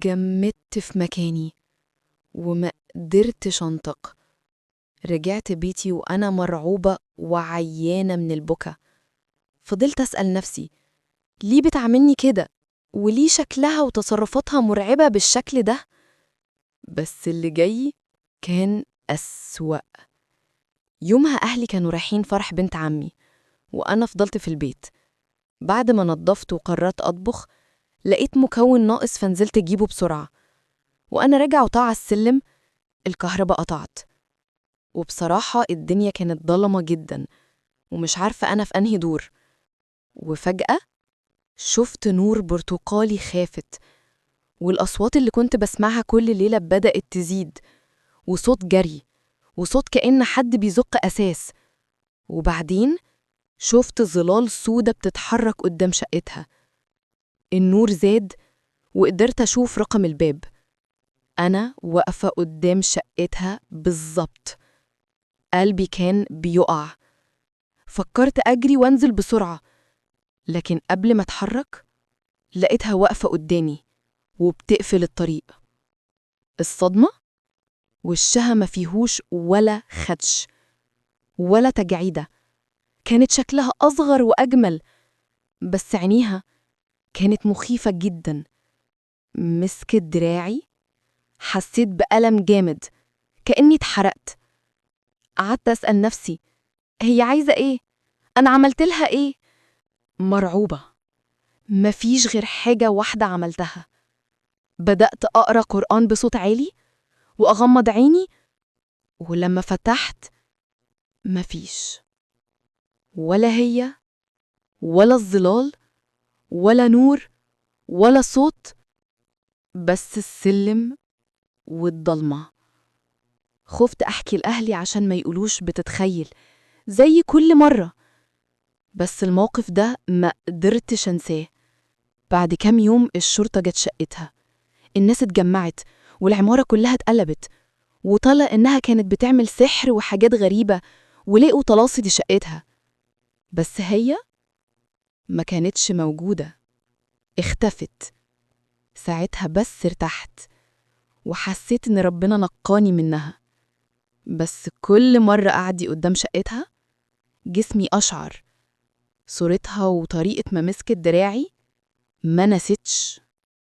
اتجمدت في مكاني وما قدرتش أنطق. رجعت بيتي وأنا مرعوبة وعيانة من البكا. فضلت أسأل نفسي، ليه بتعاملني كده؟ وليه شكلها وتصرفاتها مرعبة بالشكل ده؟ بس اللي جاي كان أسوأ. يومها أهلي كانوا رايحين فرح بنت عمي وأنا فضلت في البيت. بعد ما نظفت وقررت أطبخ لقيت مكون ناقص فنزلت أجيبه بسرعة. وأنا راجعة وطالعة السلم الكهرباء قطعت، وبصراحة الدنيا كانت ضلمة جدا ومش عارفة أنا في أنهي دور. وفجأة شفت نور برتقالي خافت، والأصوات اللي كنت بسمعها كل ليلة بدأت تزيد، وصوت جري وصوت كأن حد بيزق أساس. وبعدين شفت ظلال سودة بتتحرك قدام شقتها. النور زاد وقدرت أشوف رقم الباب. أنا واقفة قدام شقتها بالظبط. قلبي كان بيقع. فكرت أجري وأنزل بسرعة، لكن قبل ما أتحرك لقيتها واقفة قدامي وبتقفل الطريق. الصدمة وشها ما فيهوش ولا خدش ولا تجعيدة. كانت شكلها أصغر وأجمل، بس عينيها كانت مخيفة جدا. مسكت دراعي، حسيت بألم جامد كأني اتحرقت. قعدت أسأل نفسي، هي عايزة إيه؟ أنا عملت لها إيه؟ مرعوبة. مفيش غير حاجة واحدة عملتها. بدأت أقرأ قرآن بصوت عالي وأغمض عيني، ولما فتحت مفيش ولا هي ولا الظلال ولا نور ولا صوت، بس السلم والضلمة. خفت أحكي لأهلي عشان ما يقولوش بتتخيل زي كل مرة، بس الموقف ده ما قدرتش أنساه. بعد كام يوم الشرطة جت شقتها، الناس اتجمعت والعمارة كلها اتقلبت، وطلع إنها كانت بتعمل سحر وحاجات غريبة، ولقوا طلاسم شقتها. بس هي ما كانتش موجودة، اختفت. ساعتها بس ارتحت وحسيت إن ربنا نقاني منها. بس كل مرة أعدي قدام شقتها جسمي أشعر. صورتها وطريقة ما مسكت دراعي ما نسيتش.